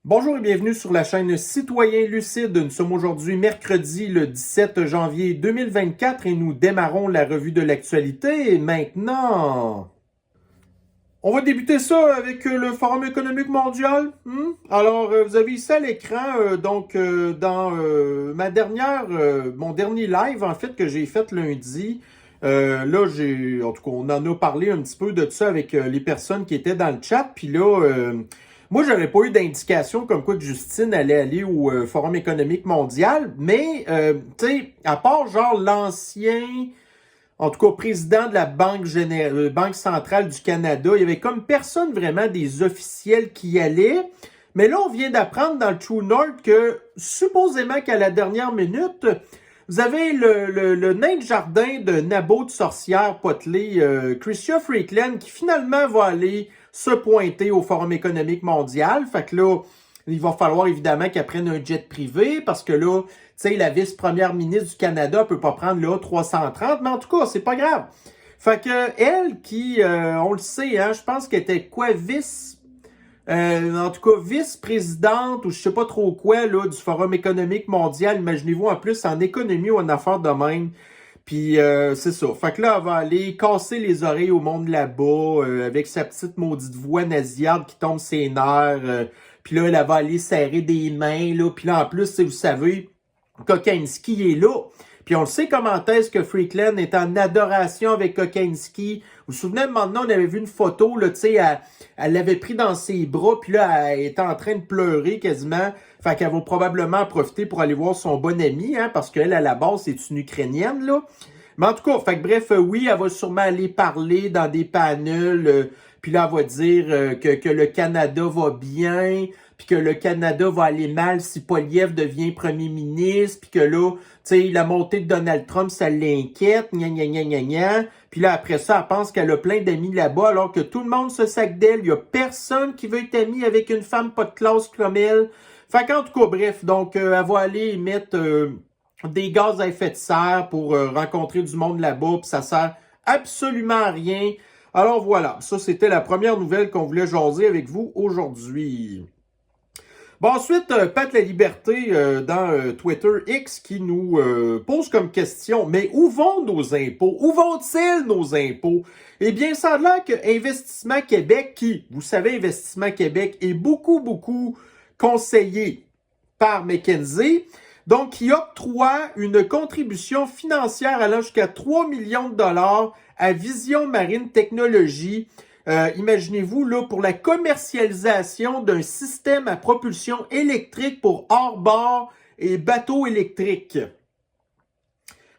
Bonjour et bienvenue sur la chaîne Citoyen Lucide. Nous sommes aujourd'hui mercredi le 17 janvier 2024 et nous démarrons la revue de l'actualité. Et maintenant, on va débuter ça avec le Forum économique mondial. Alors, vous avez ici à l'écran, dans mon dernier live, en fait, que j'ai fait lundi. En tout cas, on en a parlé un petit peu de ça avec les personnes qui étaient dans le chat. Puis là, moi, j'avais pas eu d'indication comme quoi que Justine allait aller au Forum économique mondial. Mais, tu sais, à part genre l'ancien, en tout cas, président de la Banque centrale du Canada, il y avait comme personne vraiment des officiels qui y allaient. Mais là, on vient d'apprendre dans le True North que, supposément qu'à la dernière minute, vous avez le nain de jardin de Nabot de sorcière potelée, Chrystia Freeland, qui finalement va aller se pointer au Forum économique mondial. Fait que là, il va falloir évidemment qu'elle prenne un jet privé parce que là, tu sais, la vice-première ministre du Canada peut pas prendre là 330, mais en tout cas, c'est pas grave. Fait que elle qui, on le sait, hein, je pense qu'elle était quoi, en tout cas, vice-présidente ou je sais pas trop quoi là du Forum économique mondial. Imaginez-vous en plus en économie ou en affaires de même. Puis c'est ça. Fait que là, elle va aller casser les oreilles au monde là-bas avec sa petite maudite voix nasillarde qui tombe ses nerfs. Puis là, elle va aller serrer des mains. Là. Puis là, en plus, vous savez, Kokinski est là. Puis on le sait comment est-ce que Freeland est en adoration avec Kokinski. Vous vous souvenez, maintenant, on avait vu une photo, là, tu sais, elle l'avait pris dans ses bras, puis là, elle était en train de pleurer quasiment. Fait qu'elle va probablement en profiter pour aller voir son bon ami, hein, parce qu'elle, à la base, c'est une Ukrainienne, là. Mais en tout cas, fait que bref, oui, elle va sûrement aller parler dans des panels, puis là, elle va dire que le Canada va bien, puis que le Canada va aller mal si Poilievre devient premier ministre, puis que là, tu sais, la montée de Donald Trump, ça l'inquiète, gna gna gna gna gna. Puis là, après ça, elle pense qu'elle a plein d'amis là-bas, alors que tout le monde se sac d'elle. Il y a personne qui veut être ami avec une femme pas de classe comme elle. Fait qu'en tout cas, bref, donc, elle va aller émettre des gaz à effet de serre pour rencontrer du monde là-bas, puis ça sert absolument à rien. Alors voilà, ça, c'était la première nouvelle qu'on voulait jaser avec vous aujourd'hui. Bon, ensuite, Pat la Liberté dans Twitter X qui nous pose comme question, mais où vont nos impôts? Où vont-ils nos impôts? Eh bien, ça a l'air que Investissement Québec, qui, vous savez, Investissement Québec est beaucoup conseillé par McKinsey, donc qui octroie une contribution financière allant jusqu'à 3 millions de dollars à Vision Marine Technologies. Imaginez-vous, là, pour la commercialisation d'un système à propulsion électrique pour hors-bord et bateaux électriques.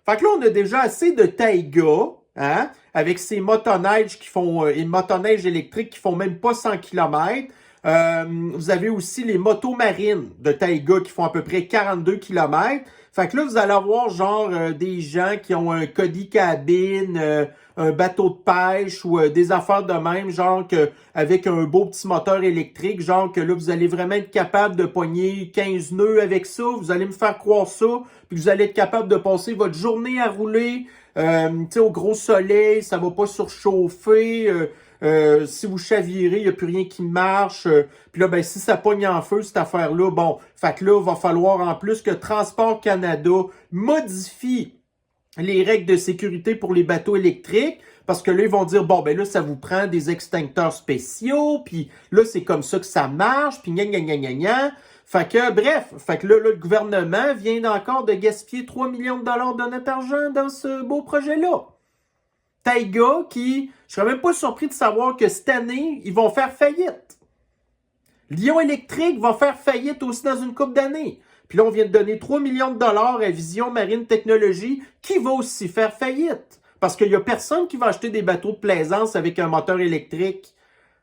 Fait que là, on a déjà assez de taïga, hein, avec ces motoneiges qui font, et motoneiges électriques qui font même pas 100 km. Vous avez aussi les motos marines de taïga qui font à peu près 42 km. Fait que là, vous allez avoir genre des gens qui ont un Cody cabine, un bateau de pêche ou des affaires de même, genre que avec un beau petit moteur électrique, genre que là, vous allez vraiment être capable de pogner 15 nœuds avec ça. Vous allez me faire croire ça, puis vous allez être capable de passer votre journée à rouler, au gros soleil, ça va pas surchauffer. Si vous chavirez, il n'y a plus rien qui marche. Puis là, ben, si ça pogne en feu, cette affaire-là, bon, fait que là, il va falloir en plus que Transport Canada modifie les règles de sécurité pour les bateaux électriques, parce que là, ils vont dire, bon, ben là, ça vous prend des extincteurs spéciaux, puis là, c'est comme ça que ça marche, puis gna gna gna gna gna. Fait que, bref, fait que là, le gouvernement vient encore de gaspiller 3 millions de dollars de notre argent dans ce beau projet-là. Taïga qui, je serais même pas surpris de savoir que cette année, ils vont faire faillite. Lion Électrique va faire faillite aussi dans une couple d'années. Puis là, on vient de donner 3 millions de dollars à Vision Marine Technologies qui va aussi faire faillite. Parce qu'il n'y a personne qui va acheter des bateaux de plaisance avec un moteur électrique.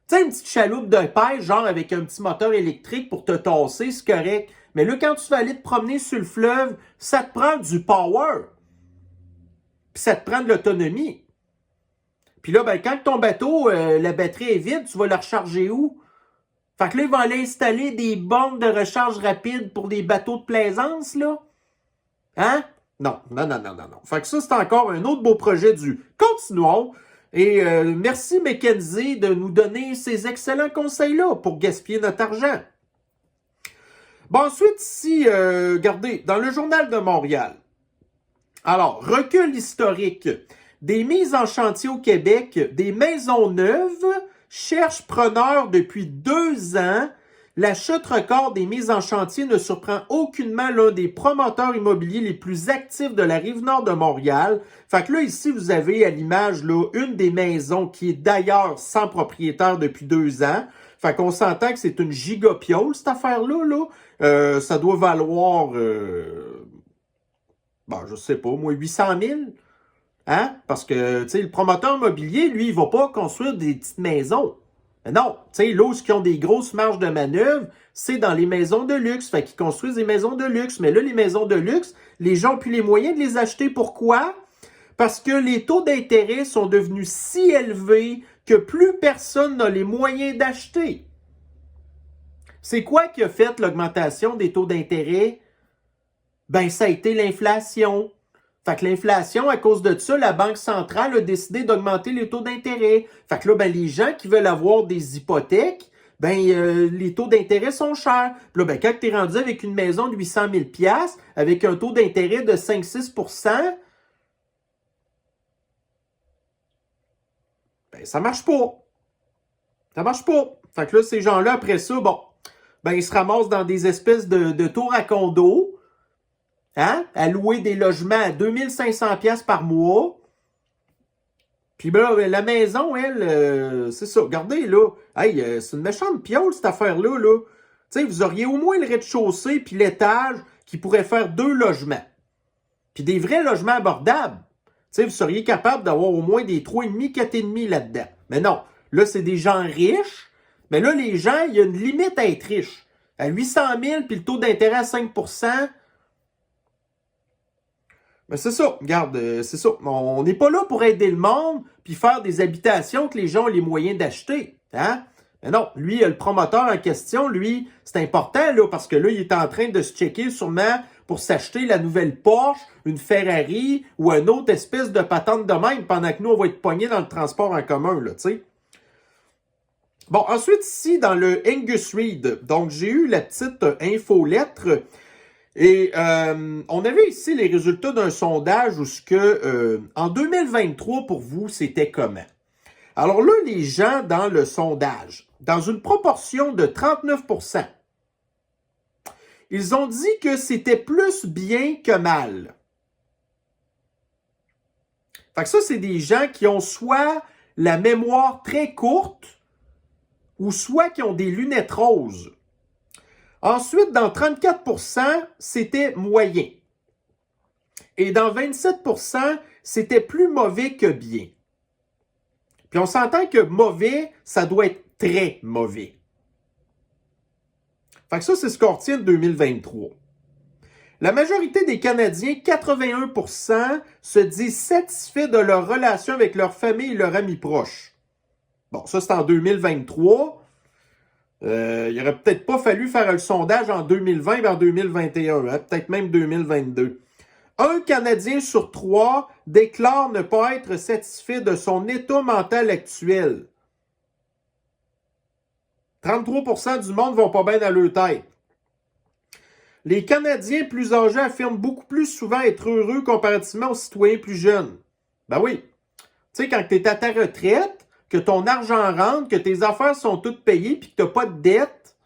Tu sais, une petite chaloupe de pêche, genre avec un petit moteur électrique pour te tasser, c'est correct. Mais là, quand tu vas aller te promener sur le fleuve, ça te prend du power. Puis ça te prend de l'autonomie. Puis là, ben, quand ton bateau, la batterie est vide, tu vas la recharger où? Fait que là, ils vont aller installer des bornes de recharge rapide pour des bateaux de plaisance, là. Hein? Non. Fait que ça, c'est encore un autre beau projet du continuons. Et merci McKinsey de nous donner ces excellents conseils-là pour gaspiller notre argent. Bon, ensuite, ici, regardez, dans le Journal de Montréal. Alors, recul historique. Des mises en chantier au Québec, des maisons neuves cherchent preneurs depuis 2 ans. La chute record des mises en chantier ne surprend aucunement l'un des promoteurs immobiliers les plus actifs de la Rive-Nord de Montréal. Fait que là, ici, vous avez à l'image là une des maisons qui est d'ailleurs sans propriétaire depuis 2 ans. Fait qu'on s'entend que c'est une gigapiole, cette affaire-là. Là. Ça doit valoir, je sais pas, moi, 800 000. Hein? Parce que, tu sais, le promoteur immobilier, lui, il va pas construire des petites maisons. Mais non, tu sais, là où ils ont des grosses marges de manœuvre, c'est dans les maisons de luxe. Fait qu'ils construisent des maisons de luxe. Mais là, les maisons de luxe, les gens n'ont plus les moyens de les acheter. Pourquoi? Parce que les taux d'intérêt sont devenus si élevés que plus personne n'a les moyens d'acheter. C'est quoi qui a fait l'augmentation des taux d'intérêt? Ben, ça a été l'inflation. Fait que l'inflation, à cause de ça, la Banque centrale a décidé d'augmenter les taux d'intérêt. Fait que là, ben, les gens qui veulent avoir des hypothèques, ben, les taux d'intérêt sont chers. Puis là, ben, quand tu es rendu avec une maison de 800 000 $, avec un taux d'intérêt de 5-6%, ben, ça marche pas. Ça marche pas. Fait que là, ces gens-là, après ça, bon, ben, ils se ramassent dans des espèces de tours à condos, hein, à louer des logements à 2500 $ par mois. Puis là, la maison, elle, c'est ça. Regardez, là. Hey, c'est une méchante piole, cette affaire-là, là. Tu sais, vous auriez au moins le rez-de-chaussée puis l'étage qui pourrait faire 2 logements. Puis des vrais logements abordables. Tu sais, vous seriez capable d'avoir au moins des 3,5, 4,5 là-dedans. Mais non. Là, c'est des gens riches. Mais là, les gens, il y a une limite à être riche. À 800 000 puis le taux d'intérêt à 5%. Mais c'est ça, regarde, c'est ça. On n'est pas là pour aider le monde puis faire des habitations que les gens ont les moyens d'acheter. Hein? Mais non, lui, le promoteur en question, lui, c'est important là, parce que là, il est en train de se checker sûrement pour s'acheter la nouvelle Porsche, une Ferrari ou une autre espèce de patente de même pendant que nous, on va être pognés dans le transport en commun, là, tu sais. Bon, ensuite, ici, dans le Angus Reid, donc j'ai eu la petite infolettre. Et on avait ici les résultats d'un sondage où en 2023, pour vous, c'était comment? Alors là, les gens dans le sondage, dans une proportion de 39%, ils ont dit que c'était plus bien que mal. Fait que ça, c'est des gens qui ont soit la mémoire très courte ou soit qui ont des lunettes roses. Ensuite, dans 34%, c'était moyen. Et dans 27%, c'était plus mauvais que bien. Puis on s'entend que mauvais, ça doit être très mauvais. Fait que ça, c'est ce qu'on retient de 2023. La majorité des Canadiens, 81%, se disent satisfaits de leur relation avec leur famille et leurs amis proches. Bon, ça, c'est en 2023. Il n'aurait peut-être pas fallu faire le sondage en 2020 vers 2021, hein, peut-être même 2022. Un Canadien sur 3 déclare ne pas être satisfait de son état mental actuel. 33% du monde ne vont pas bien dans leur tête. Les Canadiens plus âgés affirment beaucoup plus souvent être heureux comparativement aux citoyens plus jeunes. Ben oui. Tu sais, quand tu es à ta retraite, que ton argent rentre, que tes affaires sont toutes payées, puis que tu n'as pas de dette,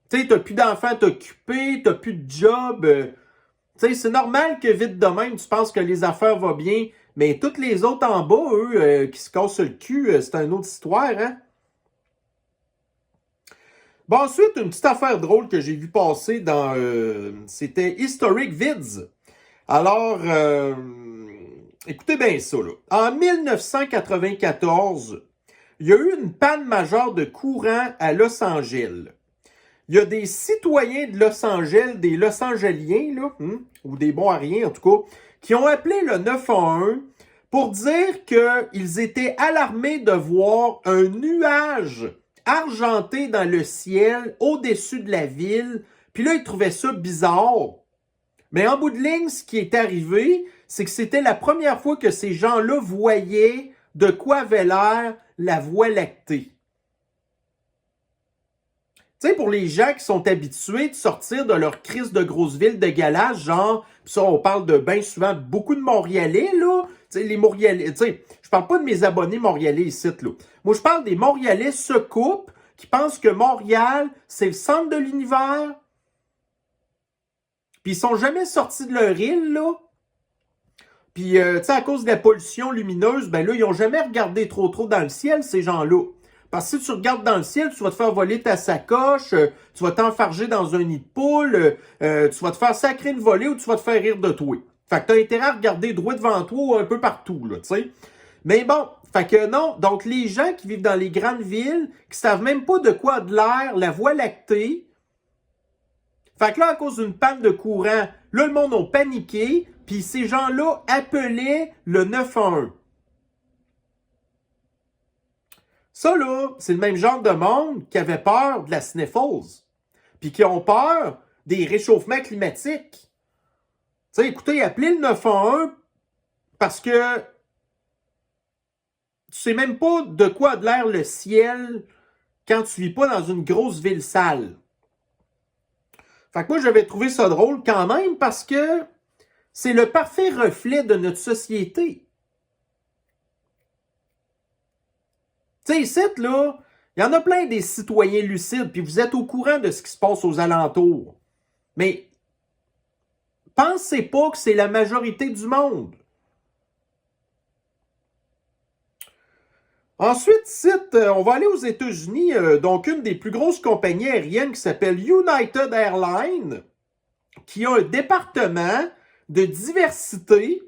tu sais, tu n'as plus d'enfants à t'occuper, tu n'as plus de job. Tu sais, c'est normal que vite de même, tu penses que les affaires vont bien, mais toutes les autres en bas, eux, qui se cassent le cul, c'est une autre histoire, hein? Bon, ensuite, une petite affaire drôle que j'ai vu passer dans... c'était Historic Vids. Alors, écoutez bien ça, là. En 1994, il y a eu une panne majeure de courant à Los Angeles. Il y a des citoyens de Los Angeles, des Los Angeliens, là, ou des bons à rien en tout cas, qui ont appelé le 911 pour dire qu'ils étaient alarmés de voir un nuage argenté dans le ciel au-dessus de la ville. Puis là, ils trouvaient ça bizarre. Mais en bout de ligne, ce qui est arrivé, c'est que c'était la première fois que ces gens-là voyaient de quoi avait l'air la Voie lactée. Tu Tu sais, pour les gens qui sont habitués de sortir de leur crise de grosse ville de galage, genre, pis ça, on parle de bien souvent beaucoup de Montréalais, là. Tu sais, les Montréalais, tu sais, je parle pas de mes abonnés Montréalais ici, là. Moi, je parle des Montréalais se coupent, qui pensent que Montréal, c'est le centre de l'univers. Puis ils sont jamais sortis de leur île, là. Puis, tu sais, à cause de la pollution lumineuse, ben là, ils ont jamais regardé trop dans le ciel, ces gens-là. Parce que si tu regardes dans le ciel, tu vas te faire voler ta sacoche, tu vas t'enfarger dans un nid de poule, tu vas te faire sacrer une volée ou tu vas te faire rire de toi. Fait que t'as intérêt à regarder droit devant toi ou un peu partout, là, tu sais. Mais bon, fait que non, donc les gens qui vivent dans les grandes villes, qui savent même pas de quoi a de l'air, la Voie lactée, fait que là, à cause d'une panne de courant, là, le monde a paniqué, puis ces gens-là appelaient le 911. Ça, là, c'est le même genre de monde qui avait peur de la sniffles, puis qui ont peur des réchauffements climatiques. Tu sais, écoutez, appelez le 911 parce que tu sais même pas de quoi a de l'air le ciel quand tu vis pas dans une grosse ville sale. Fait que moi, j'avais trouvé ça drôle quand même parce que c'est le parfait reflet de notre société. Tu sais, ici, là, il y en a plein des citoyens lucides, puis vous êtes au courant de ce qui se passe aux alentours. Mais pensez pas que c'est la majorité du monde. Ensuite, ici, on va aller aux États-Unis, donc une des plus grosses compagnies aériennes qui s'appelle United Airlines, qui a un département de diversité.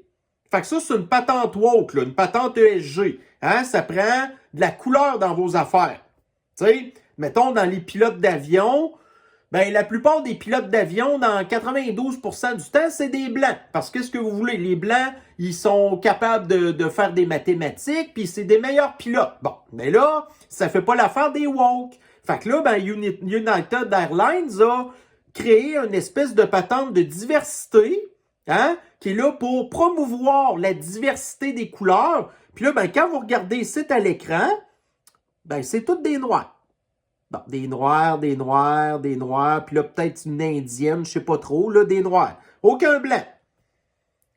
Fait que ça, c'est une patente woke, là, une patente ESG. Hein? Ça prend de la couleur dans vos affaires. Tu sais, mettons, dans les pilotes d'avion, ben la plupart des pilotes d'avion, dans 92% du temps, c'est des blancs. Parce que ce que vous voulez, les blancs, ils sont capables de faire des mathématiques, puis c'est des meilleurs pilotes. Bon, mais là, ça fait pas l'affaire des woke. Fait que là, ben United Airlines a créé une espèce de patente de diversité, hein, qui est là pour promouvoir la diversité des couleurs. Puis là, ben, quand vous regardez ici à l'écran, ben, c'est toutes des noirs. Bon, des noirs, puis là, peut-être une indienne, je sais pas trop, là, des noirs. Aucun blanc.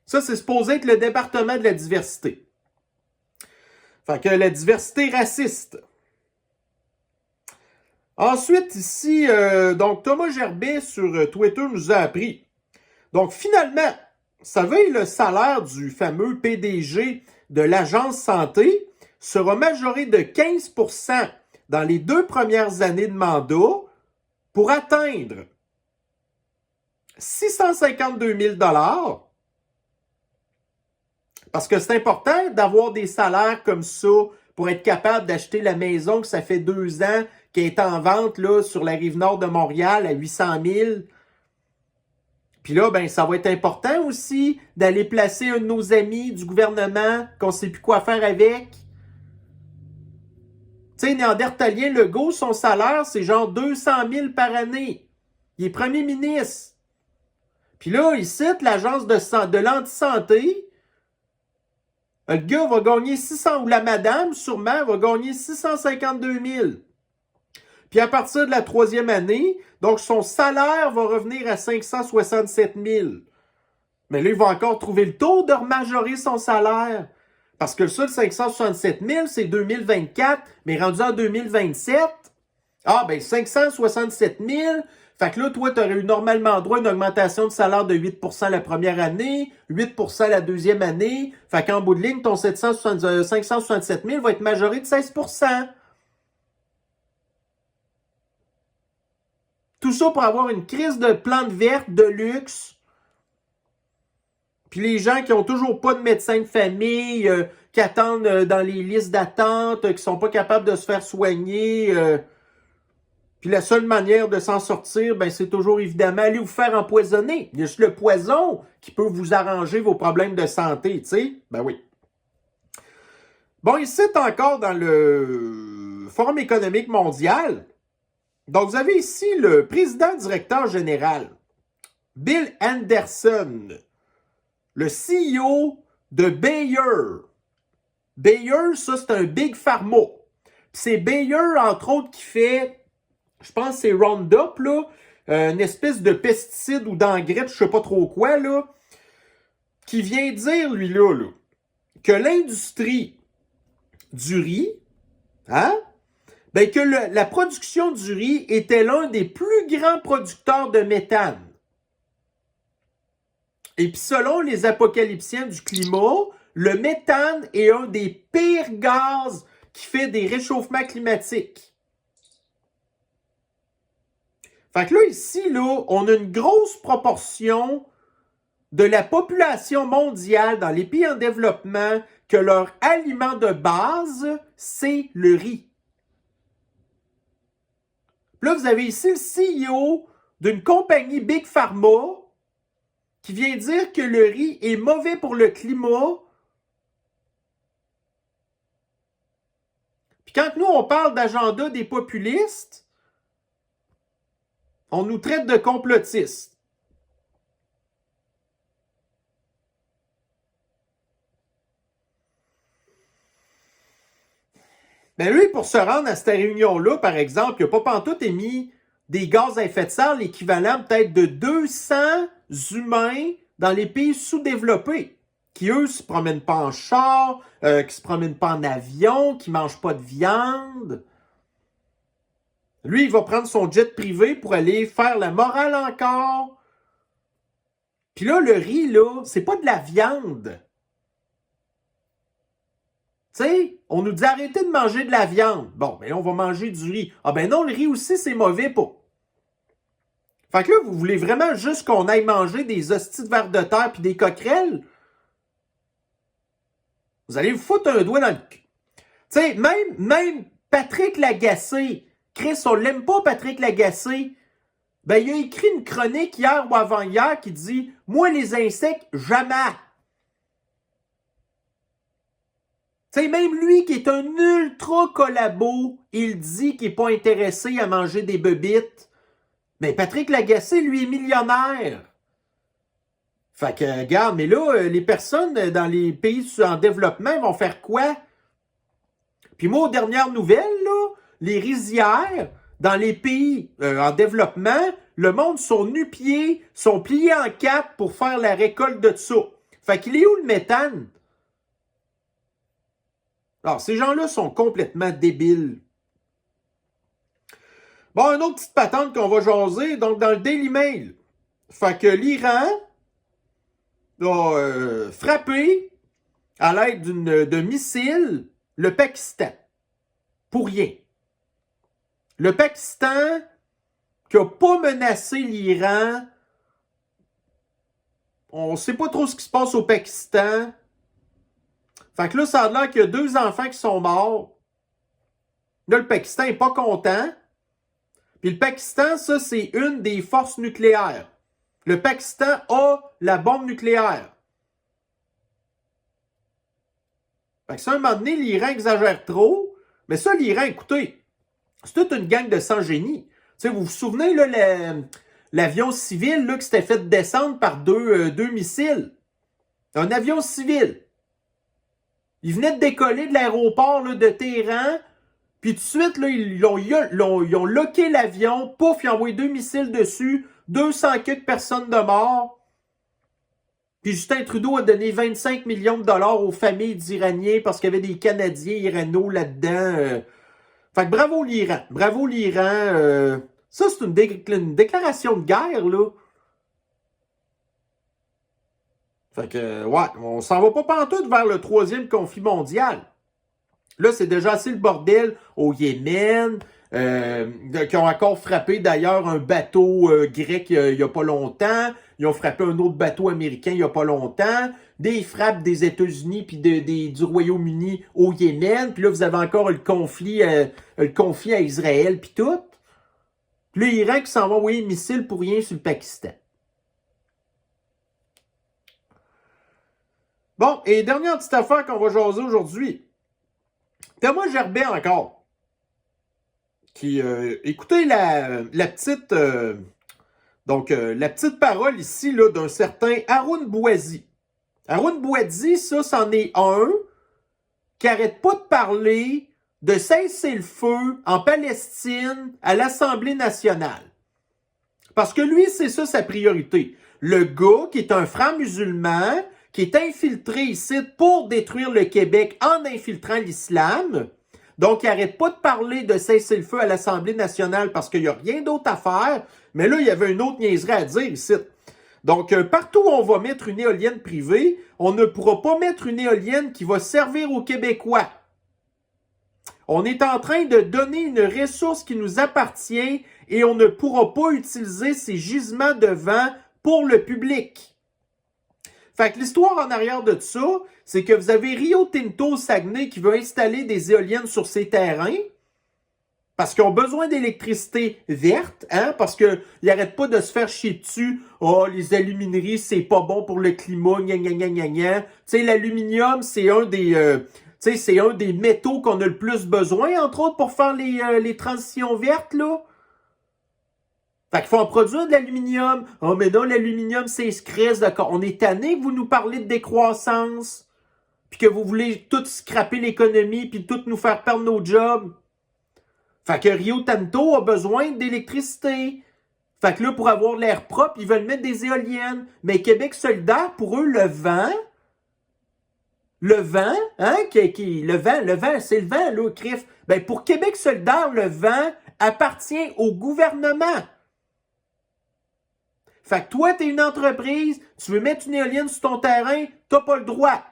Ça, c'est supposé être le département de la diversité. Fait que la diversité raciste. Ensuite, ici, donc Thomas Gerbet sur Twitter nous a appris. Donc, finalement, vous savez, le salaire du fameux PDG de l'Agence Santé sera majoré de 15% dans les 2 premières années de mandat pour atteindre 652 000 $. Parce que c'est important d'avoir des salaires comme ça pour être capable d'acheter la maison que ça fait 2 ans qui est en vente là, sur la rive nord de Montréal à 800 000. Puis là, ben, ça va être important aussi d'aller placer un de nos amis du gouvernement qu'on ne sait plus quoi faire avec. Tu sais, Néandertalien Legault, son salaire, c'est genre 200 000 par année. Il est premier ministre. Puis là, il cite l'agence de l'anti-santé. Le gars va gagner 600, ou la madame, sûrement, va gagner 652 000. Puis à partir de la 3e année, donc son salaire va revenir à 567 000. Mais là, il va encore trouver le taux de remajorer son salaire. Parce que le seul 567 000, c'est 2024, mais rendu en 2027, ah ben 567 000, fait que là, toi, tu aurais eu normalement droit à une augmentation de salaire de 8% la première année, 8% la deuxième année, fait qu'en bout de ligne, ton 567 000 va être majoré de 16%. Tout ça pour avoir une crise de plantes vertes de luxe. Puis les gens qui ont toujours pas de médecin de famille, qui attendent dans les listes d'attente, qui sont pas capables de se faire soigner. Puis la seule manière de s'en sortir, ben, c'est toujours évidemment aller vous faire empoisonner. Il y a juste le poison qui peut vous arranger vos problèmes de santé, tu sais. Ben oui. Bon, ici, encore dans le Forum économique mondial. Donc, vous avez ici le président directeur général, Bill Anderson, le CEO de Bayer. Bayer, ça, c'est un big pharma. C'est Bayer, entre autres, qui fait je pense que c'est Roundup, là, une espèce de pesticide ou d'engrais, je sais pas trop quoi, là, qui vient dire, lui, là, que l'industrie du riz, hein, ben que la production du riz était l'un des plus grands producteurs de méthane. Et puis selon les apocalyptiens du climat, le méthane est un des pires gaz qui fait des réchauffements climatiques. Fait que là, ici, là, on a une grosse proportion de la population mondiale dans les pays en développement que leur aliment de base, c'est le riz. Là, vous avez ici le CEO d'une compagnie Big Pharma qui vient dire que le riz est mauvais pour le climat. Puis quand nous, on parle d'agenda des populistes, on nous traite de complotistes. Ben lui, pour se rendre à cette réunion-là, par exemple, il n'a pas pantoute émis des gaz à effet de serre l'équivalent peut-être de 200 humains dans les pays sous-développés, qui eux se promènent pas en char, qui se promènent pas en avion, qui mangent pas de viande. Lui, il va prendre son jet privé pour aller faire la morale encore. Puis là, le riz, là, c'est pas de la viande. Tu sais, on nous dit arrêtez de manger de la viande. Bon, ben là, on va manger du riz. Ah ben non, le riz aussi, c'est mauvais pour. Fait que là, vous voulez vraiment juste qu'on aille manger des hosties de vers de terre puis des coquerelles? Vous allez vous foutre un doigt dans le cul. Tu sais, même Patrick Lagacé, Chris, on l'aime pas, Patrick Lagacé. Ben, il a écrit une chronique hier ou avant-hier qui dit « Moi, les insectes, jamais! » Tu sais, même lui qui est un ultra collabo, il dit qu'il n'est pas intéressé à manger des bebites. Mais Patrick Lagacé, lui, est millionnaire. Fait que, regarde, mais là, les personnes dans les pays en développement vont faire quoi? Puis moi, aux dernières nouvelles, là, les rizières, dans les pays en développement, le monde sont nu-pieds, sont pliés en quatre pour faire la récolte de ça. Fait qu'il est où le méthane? Alors, ces gens-là sont complètement débiles. Bon, une autre petite patente qu'on va jaser, donc dans le Daily Mail. Fait que l'Iran a frappé à l'aide de missiles le Pakistan. Pour rien. Le Pakistan qui n'a pas menacé l'Iran. On ne sait pas trop ce qui se passe au Pakistan. Fait que là, ça a l'air qu'il y a 2 enfants qui sont morts. Là, le Pakistan n'est pas content. Puis le Pakistan, ça, c'est une des forces nucléaires. Le Pakistan a la bombe nucléaire. Fait que ça, à un moment donné, l'Iran exagère trop. Mais ça, l'Iran, écoutez, c'est toute une gang de sans-génie. Tu sais, vous vous souvenez, là, l'avion civil là, qui s'était fait descendre par deux missiles. Un avion civil. Il venait de décoller de l'aéroport de Téhéran. Puis tout de suite, là, ils ont loqué l'avion. Pouf, ils ont envoyé 2 missiles dessus. 200 quelques personnes de mort. Puis Justin Trudeau a donné 25 millions de dollars aux familles d'Iraniens parce qu'il y avait des Canadiens irano là-dedans. Fait que bravo l'Iran. Bravo l'Iran. Ça, c'est une déclaration de guerre, là. Fait que, ouais, on s'en va pas pantoute vers le 3e conflit mondial. Là, c'est déjà assez le bordel au Yémen, qui ont encore frappé d'ailleurs un bateau grec il n'y a pas longtemps. Ils ont frappé un autre bateau américain il n'y a pas longtemps. Des frappes des États-Unis puis du Royaume-Uni au Yémen. Puis là, vous avez encore le conflit à Israël puis tout. Puis là, l'Iran qui s'en va envoyer un missile pour rien sur le Pakistan. Bon, et dernière petite affaire qu'on va jaser aujourd'hui. Thomas Gerbet encore. Qui, écoutez la petite la petite parole ici là, d'un certain Haroun Bouazi. Haroun Bouazi, ça, c'en est un qui arrête pas de parler de cesser le feu en Palestine à l'Assemblée nationale. Parce que lui, c'est ça sa priorité. Le gars qui est un franc musulman, qui est infiltré ici pour détruire le Québec en infiltrant l'islam. Donc, il n'arrête pas de parler de cesser le feu à l'Assemblée nationale parce qu'il n'y a rien d'autre à faire. Mais là, il y avait une autre niaiserie à dire ici. Donc, partout où on va mettre une éolienne privée, on ne pourra pas mettre une éolienne qui va servir aux Québécois. On est en train de donner une ressource qui nous appartient et on ne pourra pas utiliser ces gisements de vent pour le public. Fait que l'histoire en arrière de ça, c'est que vous avez Rio Tinto au Saguenay qui veut installer des éoliennes sur ses terrains parce qu'ils ont besoin d'électricité verte, hein, parce qu'ils n'arrêtent pas de se faire chier dessus. Oh, les alumineries, c'est pas bon pour le climat, gna gna gna gna gna. Tu sais, l'aluminium, c'est un des métaux qu'on a le plus besoin, entre autres, pour faire les transitions vertes, là. Fait qu'il faut en produire de l'aluminium. Oh, mais non, l'aluminium, c'est scrap, d'accord. On est tanné que vous nous parlez de décroissance, puis que vous voulez tout scraper l'économie, puis tout nous faire perdre nos jobs. Fait que Rio Tinto a besoin d'électricité. Fait que là, pour avoir l'air propre, ils veulent mettre des éoliennes. Mais Québec solidaire, pour eux, le vent, hein, le vent, c'est le vent, là, crif. Ben, pour Québec solidaire, le vent appartient au gouvernement. Fait que toi, t'es une entreprise, tu veux mettre une éolienne sur ton terrain, t'as pas le droit.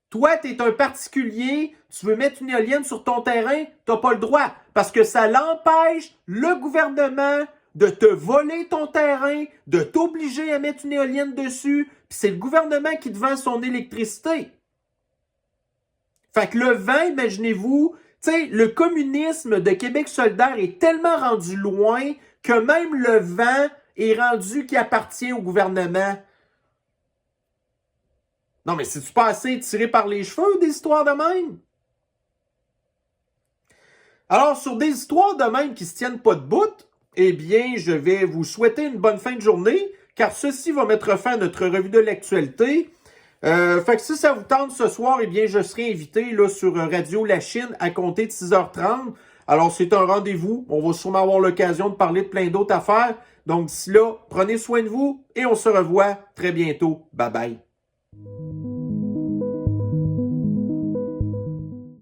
Toi, t'es un particulier, tu veux mettre une éolienne sur ton terrain, t'as pas le droit. Parce que ça l'empêche, le gouvernement, de te voler ton terrain, de t'obliger à mettre une éolienne dessus, puis c'est le gouvernement qui te vend son électricité. Fait que le vent, imaginez-vous, tu sais, le communisme de Québec solidaire est tellement rendu loin que même le vent est rendu qui appartient au gouvernement. Non, mais c'est-tu pas assez tiré par les cheveux des histoires de même? Alors, sur des histoires de même qui se tiennent pas debout, eh bien, je vais vous souhaiter une bonne fin de journée, car ceci va mettre fin à notre revue de l'actualité. Fait que si ça vous tente ce soir, eh bien, je serai invité là, sur Radio La Chine à compter de 6h30. Alors, c'est un rendez-vous. On va sûrement avoir l'occasion de parler de plein d'autres affaires. Donc, d'ici là, prenez soin de vous et on se revoit très bientôt. Bye bye.